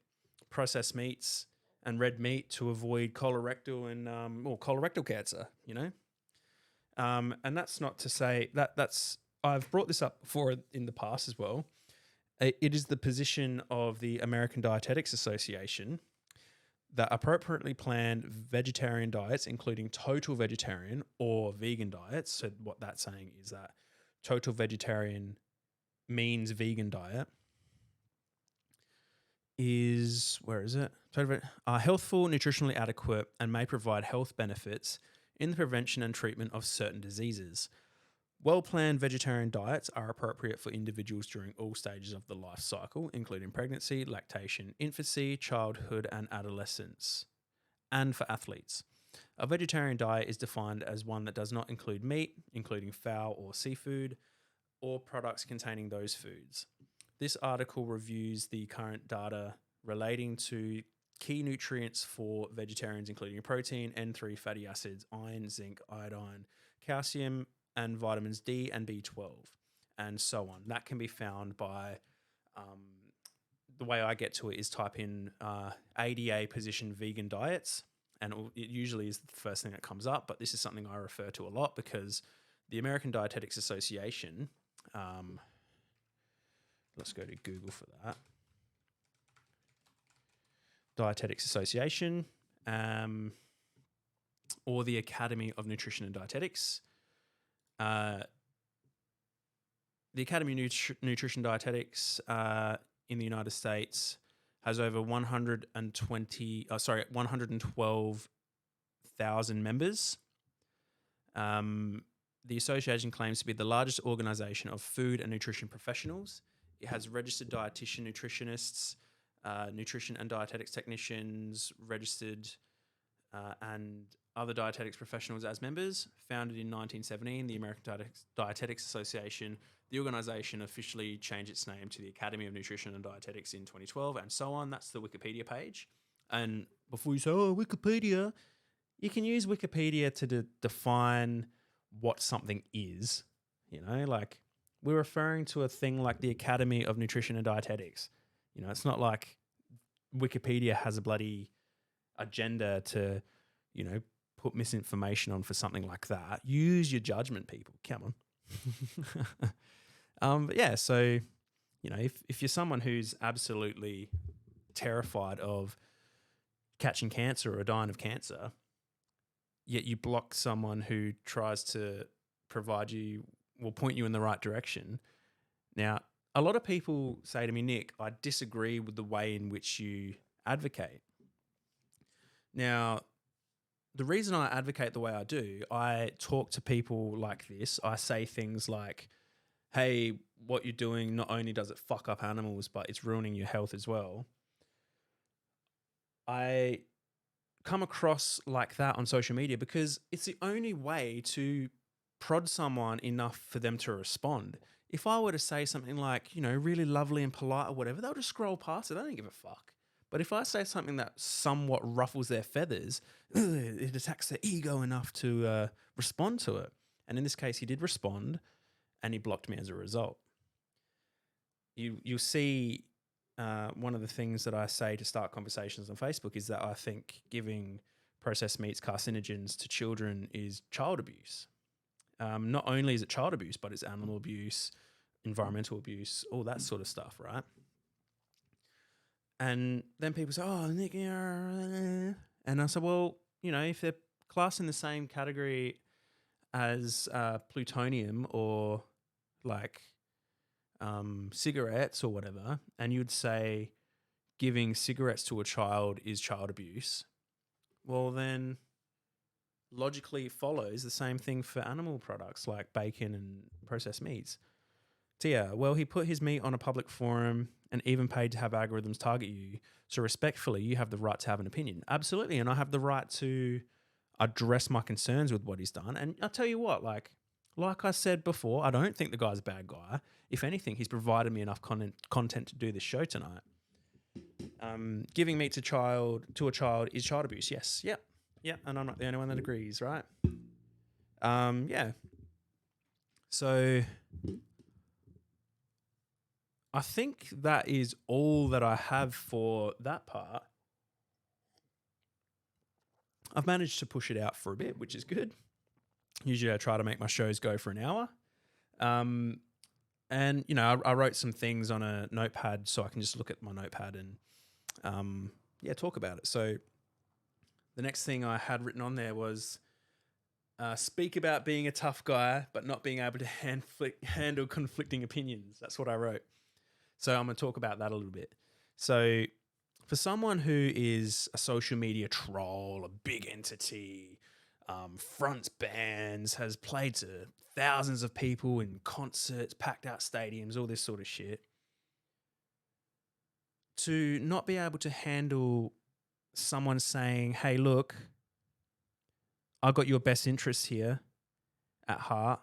processed meats and red meat to avoid colorectal and colorectal cancer. And that's not to say that's I've brought this up before in the past as well. It is the position of the American Dietetics Association that appropriately planned vegetarian diets, including total vegetarian or vegan diets. So what that's saying is that total vegetarian means vegan diet is, where is it? Are healthful, nutritionally adequate, and may provide health benefits in the prevention and treatment of certain diseases. Well-planned vegetarian diets are appropriate for individuals during all stages of the life cycle, including pregnancy, lactation, infancy, childhood, and adolescence, and for athletes. A vegetarian diet is defined as one that does not include meat, including fowl or seafood, or products containing those foods. This article reviews the current data relating to key nutrients for vegetarians, including protein, N3 fatty acids, iron, zinc, iodine, calcium, and vitamins D and B12, and so on. That can be found by, the way I get to it is type in ADA position vegan diets, and it usually is the first thing that comes up, but this is something I refer to a lot because the American Dietetics Association, let's go to Google for that, Dietetics Association, or the Academy of Nutrition and Dietetics. The Academy of Nutrition Dietetics in the United States has over 112,000 members. The association claims to be the largest organization of food and nutrition professionals. It has registered dietitian, nutritionists, nutrition and dietetics technicians, registered and other dietetics professionals as members. Founded in 1917, the American Dietetics Association, the organization officially changed its name to the Academy of Nutrition and Dietetics in 2012, and so on. That's the Wikipedia page. And before you say, oh, Wikipedia, you can use Wikipedia to define what something is. Like we're referring to a thing like the Academy of Nutrition and Dietetics. It's not like Wikipedia has a bloody agenda to, put misinformation on for something like that. Use your judgment, people. Come on. But yeah, so, if you're someone who's absolutely terrified of catching cancer or dying of cancer, yet you block someone who tries to point you in the right direction. Now, a lot of people say to me, Nick, I disagree with the way in which you advocate. Now, the reason I advocate the way I do, I talk to people like this. I say things like, hey, what you're doing, not only does it fuck up animals, but it's ruining your health as well. I come across like that on social media because it's the only way to prod someone enough for them to respond. If I were to say something like, really lovely and polite or whatever, they'll just scroll past it. I don't give a fuck. But if I say something that somewhat ruffles their feathers, it attacks their ego enough to respond to it. And in this case, he did respond, and he blocked me as a result. You'll see one of the things that I say to start conversations on Facebook is that I think giving processed meats carcinogens to children is child abuse. Not only is it child abuse, but it's animal abuse, environmental abuse, all that sort of stuff, right? And then people say, oh, Nick, and I said, well, if they're classed in the same category as plutonium or like cigarettes or whatever, and you'd say giving cigarettes to a child is child abuse, well, then logically follows the same thing for animal products like bacon and processed meats. Tia, well, he put his meat on a public forum and even paid to have algorithms target you. So respectfully, you have the right to have an opinion. Absolutely. And I have the right to address my concerns with what he's done. And I'll tell you what, like, like I said before, I don't think the guy's a bad guy. If anything, he's provided me enough content to do this show tonight. Giving meat to a child is child abuse. Yes. Yep. Yep. And I'm not the only one that agrees, right? Yeah. So I think that is all that I have for that part. I've managed to push it out for a bit, which is good. Usually I try to make my shows go for an hour. And, you know, I wrote some things on a notepad so I can just look at my notepad and, talk about it. So the next thing I had written on there was speak about being a tough guy, but not being able to handle conflicting opinions. That's what I wrote. So I'm going to talk about that a little bit. So for someone who is a social media troll, a big entity, fronts bands, has played to thousands of people in concerts, packed out stadiums, all this sort of shit, to not be able to handle someone saying, hey, look, I got your best interests here at heart.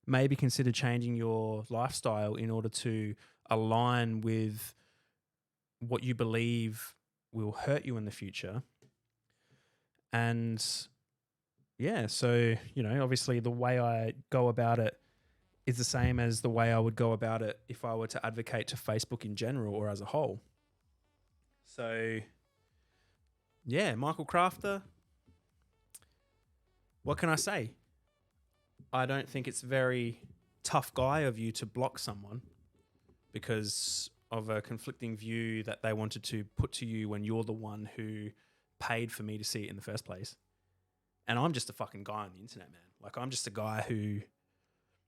Maybe consider changing your lifestyle in order to align with what you believe will hurt you in the future. And yeah, so, you know, obviously the way I go about it is the same as the way I would go about it if I were to advocate to Facebook in general or as a whole. So yeah, Michael Crafter, what can I say? I don't think it's very tough guy of you to block someone because of a conflicting view that they wanted to put to you when you're the one who paid for me to see it in the first place. And I'm just a fucking guy on the internet, man. Like, I'm just a guy who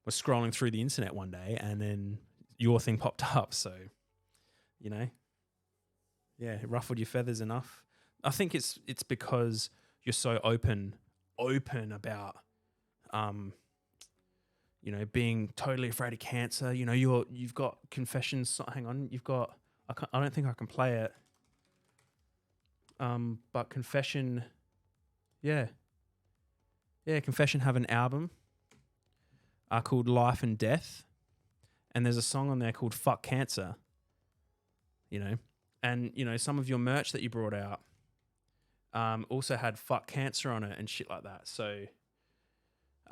was scrolling through the internet one day and then your thing popped up. So, you know, yeah, it ruffled your feathers enough. I think it's because you're so open about, you know, being totally afraid of cancer. You know, you've got confessions. Hang on, I don't think I can play it. But Confession, Confession have an album called Life and Death, and there's a song on there called Fuck Cancer. You know, and you know some of your merch that you brought out also had Fuck Cancer on it and shit like that. So,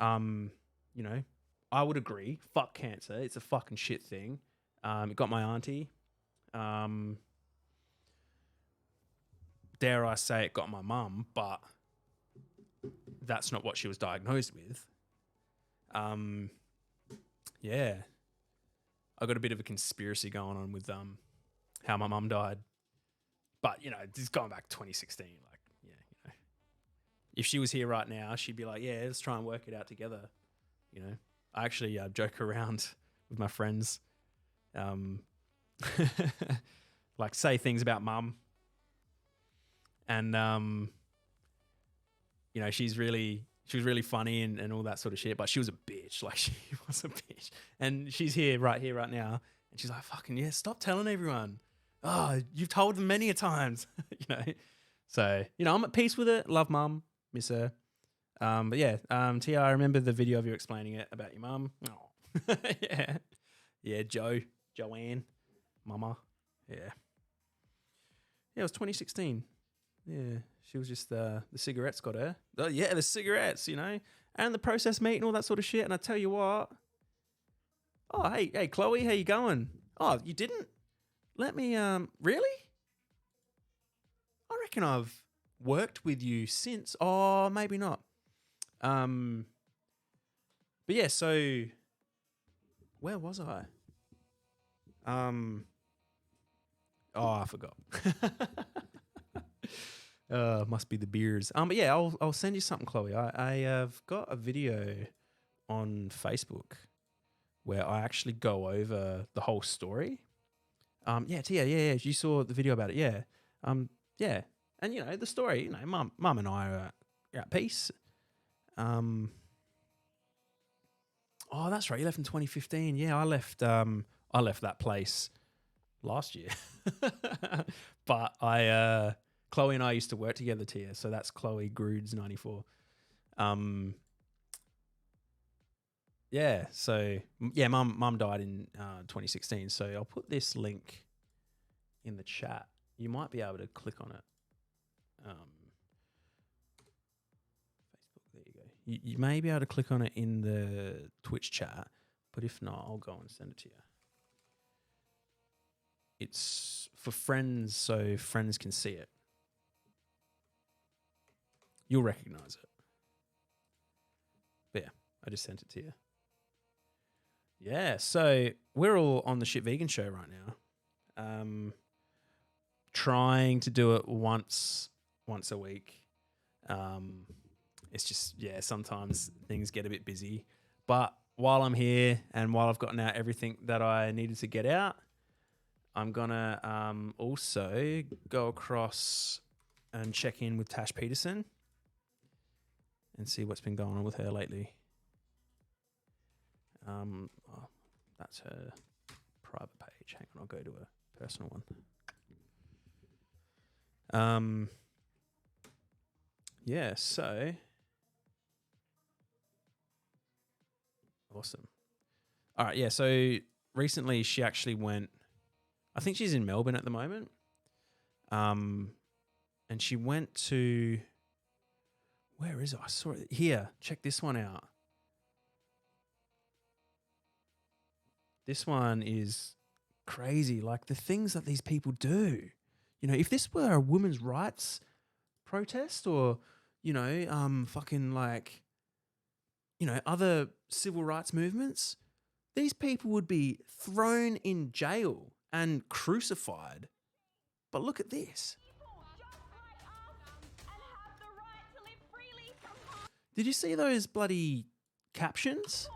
you know, I would agree. Fuck cancer. It's a fucking shit thing. It got my auntie. Dare I say it got my mum, but that's not what she was diagnosed with. Yeah. I got a bit of a conspiracy going on with how my mum died. But, you know, this is going back 2016. Like, yeah, you know. If she was here right now, she'd be like, yeah, let's try and work it out together. You know, I actually joke around with my friends. Like say things about mum. And, you know, she was really funny and all that sort of shit, but she was a bitch. Like, she was a bitch. And she's right here, right now. And she's like, fucking, yeah, stop telling everyone. Oh, you've told them many a times, you know? So, you know, I'm at peace with it. Love mum, miss her. But yeah, Tia, I remember the video of you explaining it about your mum. Oh, yeah. Yeah, Joanne, mama. Yeah. Yeah, it was 2016. Yeah, she was just the cigarettes got her. Oh, yeah, the cigarettes, you know, and the processed meat and all that sort of shit. And I tell you what. Oh, hey, Chloe, how you going? Oh, you didn't? Let me, really? I reckon I've worked with you since. Oh, maybe not. But yeah, so where was I? Oh, I forgot. Must be the beers. But yeah, I'll send you something, Chloe. I have got a video on Facebook where I actually go over the whole story. Yeah, Tia, yeah, you saw the video about it, yeah. Yeah, and you know the story. You know, mum and I are at peace. Oh, that's right. You left in 2015. Yeah, I left that place last year, but Chloe and I used to work together, Tia. So that's Chloe Grudes 94. yeah, so yeah, mum died in 2016. So I'll put this link in the chat. You might be able to click on it. Facebook, there you go. You may be able to click on it in the Twitch chat, but if not, I'll go and send it to you. It's for friends, so friends can see it. You'll recognize it. But yeah, I just sent it to you. Yeah, so we're all on the Shit Vegan show right now. Trying to do it once a week. It's just, yeah, sometimes things get a bit busy. But while I'm here and while I've gotten out everything that I needed to get out, I'm going to also go across and check in with Tash Peterson and see what's been going on with her lately. Oh, that's her private page. Hang on, I'll go to a personal one. Yeah, so awesome. All right, yeah, so recently she actually went, I think she's in Melbourne at the moment. And she went to, where is it? I saw it here. Check this one out. This one is crazy. Like the things that these people do. You know, if this were a women's rights protest or, you know, fucking like, you know, other civil rights movements, these people would be thrown in jail and crucified. But look at this. Did you see those bloody captions?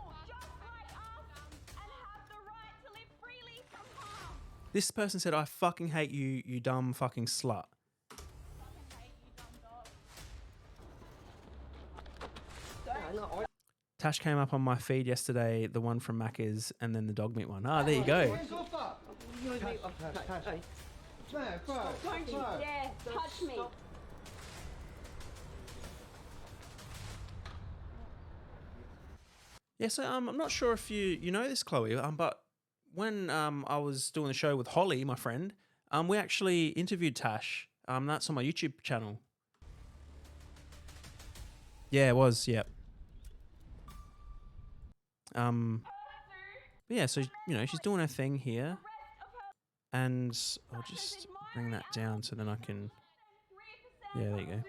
This person said, "I fucking hate you, you dumb fucking slut." Tash came up on my feed yesterday, the one from Macca's and then the dog meat one. Ah, there you go. Don't you dare touch me. Yeah, so I'm not sure if you know this, Chloe, but when I was doing the show with Holly, my friend, we actually interviewed Tash. That's on my YouTube channel. Yeah, it was. Yep. Yeah, so you know she's doing her thing here, and I'll just bring that down so then I can. Yeah, there you go.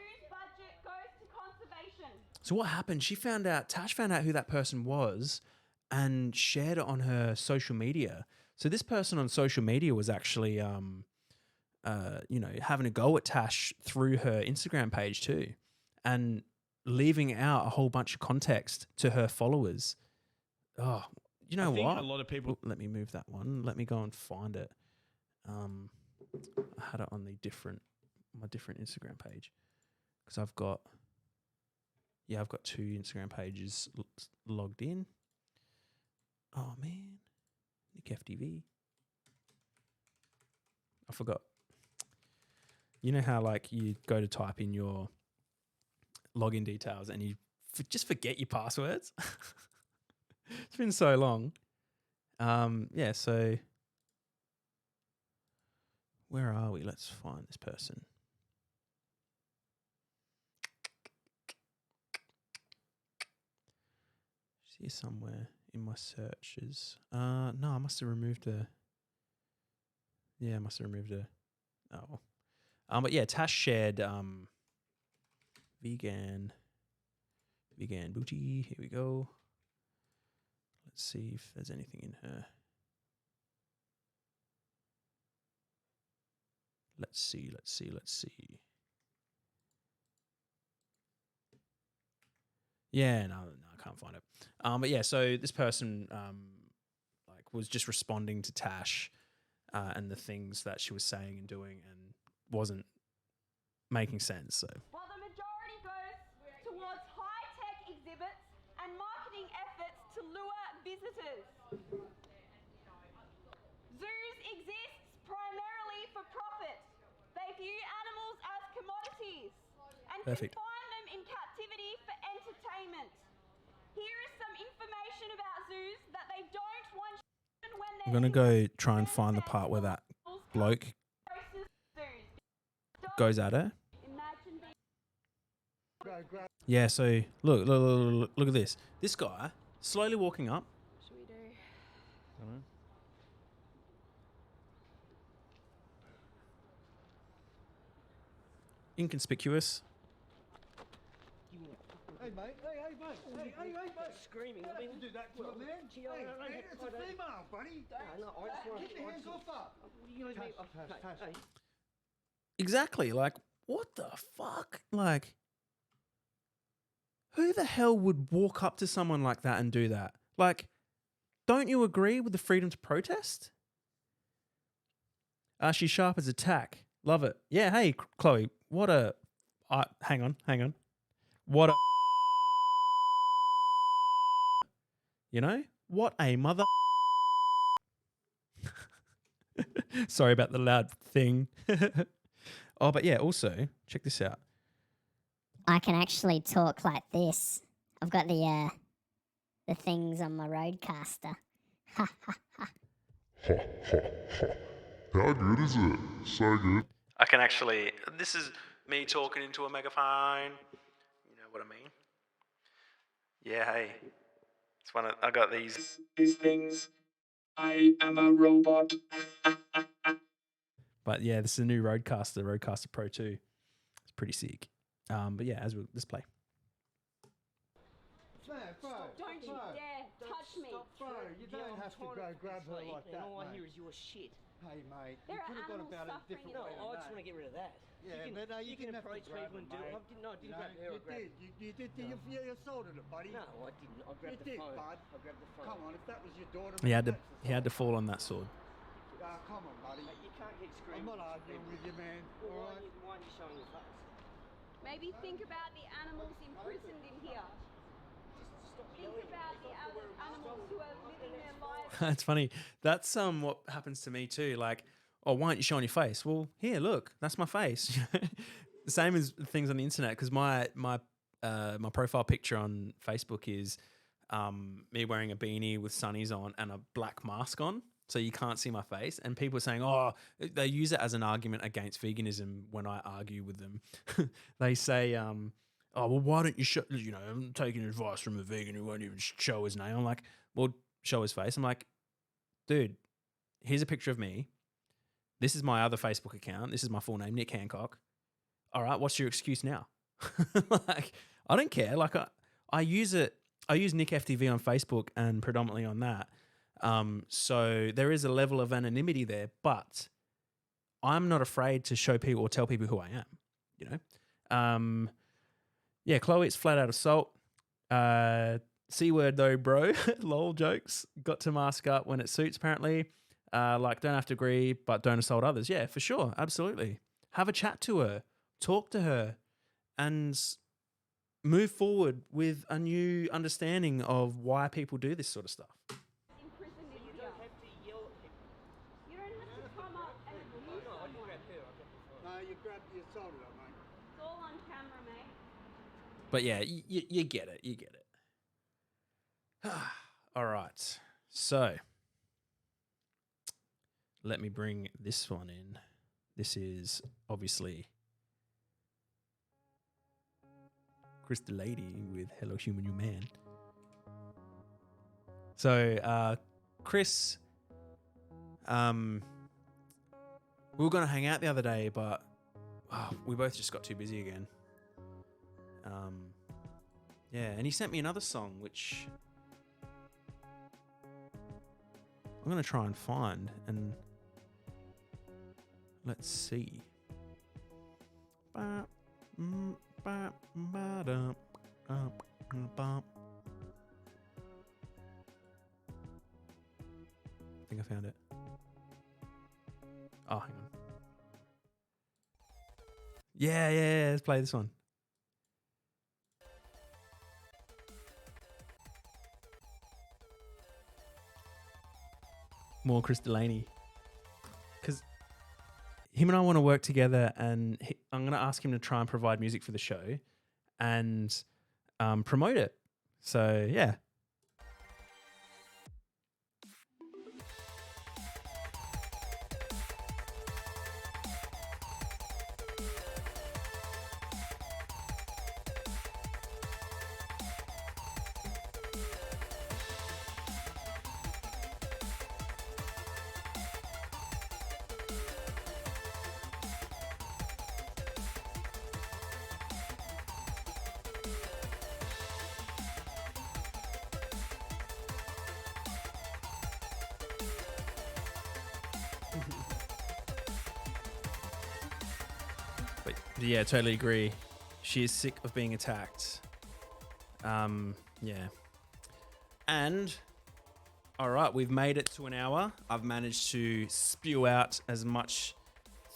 So what happened? Tash found out who that person was, and shared it on her social media. So this person on social media was actually, you know, having a go at Tash through her Instagram page too, and leaving out a whole bunch of context to her followers. Oh, you know I think what? a lot of people. Let me move that one. Let me go and find it. I had it on my different Instagram page because I've got two Instagram pages logged in. Oh man, Nick FTV. I forgot. You know how like you go to type in your login details and you just forget your passwords? It's been so long. Yeah, so where are we? Let's find this person. She's here somewhere in my searches. No, I must have removed her. Yeah, I must have removed her. Oh. But yeah, Tash shared vegan booty. Here we go. Let's see if there's anything in her. Let's see. Yeah, no, I can't find it. But yeah, so this person like was just responding to Tash and the things that she was saying and doing, and wasn't making sense. So While the majority goes towards high-tech exhibits and marketing efforts to lure visitors. Zoos exist primarily for profit. They view animals as commodities and Perfect. confine them in captivity for entertainment. Here is some information about zoos that they don't want children when I'm they're going to in go try and find the part where that bloke racist zoos. Don't goes at her. imagine being Yeah, so look at this. This guy slowly walking up. Should we do? Inconspicuous. Hey mate, Screaming. I mean, do that to a man. Gee, I don't know. It's a female, buddy. No, I just want Keep your hands off her. You know me. Hey. Exactly. Like, what the fuck? Like, who the hell would walk up to someone like that and do that? Like, don't you agree with the freedom to protest? She's sharp as a tack. Love it. Yeah, hey, Chloe, what a... hang on. What a... You know? What a mother... Sorry about the loud thing. Oh, but yeah, also, check this out. I can actually talk like this. I've got the things on my roadcaster. Ha ha ha. Ha ha ha. How good is it? So good. I can actually... This is me talking into a megaphone. You know what I mean? Yeah, hey. It's one of... I got these things. I am a robot. But yeah, this is a new Rodecaster, Rodecaster Pro 2. It's pretty sick. But yeah, let's play. Don't you dare touch me. Bro, you don't have to go grab her like that, All I mate. hear is your shit. Hey mate, There you are could have gone animals about it a suffering different No, way I than just that. want to get rid of that. Yeah, but no, you didn't have to approach grab people and her, do it. mate. I didn't You grab know, her. I you grabbed. did. You assaulted her, buddy. No, I didn't. I grabbed You the did, phone. bud. I grabbed the phone. Come on, if that was your daughter, He had mate, to that's the fall on that sword. come on, buddy. Mate, you can't keep I'm screaming. not arguing with you, man. Well, All right. why aren't you showing your face? Maybe think about the animals imprisoned in here. Think about the other animals who are living their lives. That's funny. That's what happens to me too. Like, oh, why aren't you showing your face? Well, here, look, that's my face. The same as things on the internet, because my profile picture on Facebook is me wearing a beanie with sunnies on and a black mask on, so you can't see my face. And people are saying, oh, they use it as an argument against veganism when I argue with them. They say, oh, well, why don't you show, I'm taking advice from a vegan who won't even show his name. I'm like, well, show his face. I'm like, dude, here's a picture of me. This is my other Facebook account. This is my full name, Nick Hancock. All right, what's your excuse now? Like, I don't care. Like, I use it. I use Nick FTV on Facebook and predominantly on that. So there is a level of anonymity there, but I'm not afraid to show people or tell people who I am. Yeah, Chloe, it's flat out assault. C word though, bro. Lol jokes. Got to mask up when it suits, apparently. Like, don't have to agree, but don't assault others. Yeah, for sure. Absolutely. Have a chat to her. Talk to her. And move forward with a new understanding of why people do this sort of stuff. Imprisoned in You here. don't have to yell at people. You don't have to come up and abuse No, I didn't someone. grab her. I grabbed the phone. No, you grabbed the assaulted her, mate. It's all on camera, mate. But yeah, you get it. You get it. All right. So let me bring this one in. This is obviously Chris the Lady with Hello Human You Man. So Chris, we were going to hang out the other day, but we both just got too busy again. Yeah, and he sent me another song, which I'm going to try and find, and let's see. I think I found it. Oh, hang on. Yeah, let's play this one. More Chris Delaney. Because him and I want to work together, and I'm going to ask him to try and provide music for the show and promote it. So, yeah. Yeah, totally agree. She is sick of being attacked. Yeah. And, all right, we've made it to an hour. I've managed to spew out as much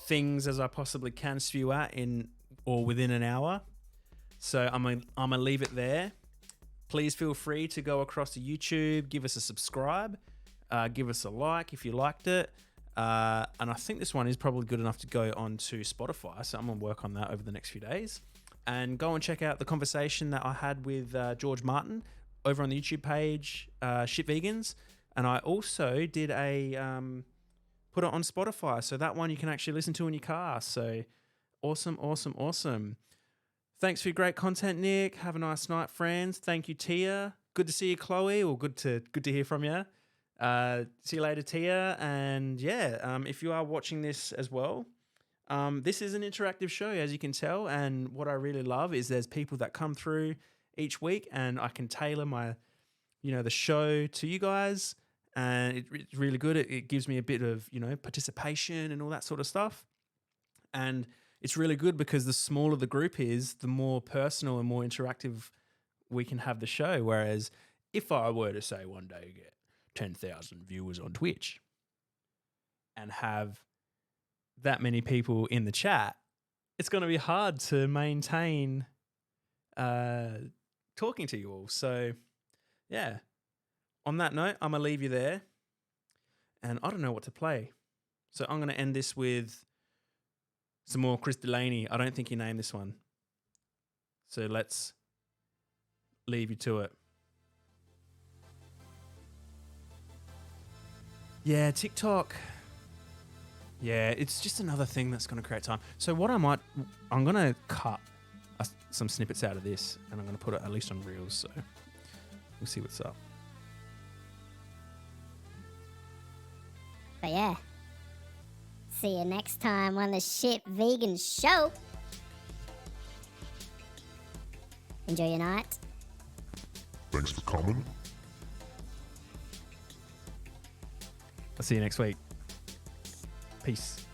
things as I possibly can spew out in or within an hour. So I'm gonna leave it there. Please feel free to go across to YouTube, give us a subscribe, give us a like if you liked it. And I think this one is probably good enough to go on to Spotify. So I'm gonna work on that over the next few days. And go and check out the conversation that I had with George Martin over on the YouTube page, Shit Vegans. And I also did put it on Spotify. So that one you can actually listen to in your car. So awesome. Thanks for your great content, Nick. Have a nice night, friends. Thank you, Tia. Good to see you, Chloe, or good to hear from you. See you later, Tia. And yeah, if you are watching this as well, this is an interactive show, as you can tell. And what I really love is there's people that come through each week, and I can tailor my, the show to you guys. And it's really good. It gives me a bit of, participation and all that sort of stuff. And it's really good because the smaller the group is, the more personal and more interactive we can have the show. Whereas if I were to say one day get 10,000 viewers on Twitch and have that many people in the chat, it's going to be hard to maintain talking to you all. So, yeah. On that note, I'm going to leave you there. And I don't know what to play. So I'm going to end this with some more Chris Delaney. I don't think you named this one. So let's leave you to it. Yeah, TikTok. Yeah, it's just another thing that's going to create time. So what I'm going to cut some snippets out of this, and I'm going to put it at least on Reels. So we'll see what's up. But yeah. See you next time on the Shit Vegan Show. Enjoy your night. Thanks for coming. I'll see you next week. Peace.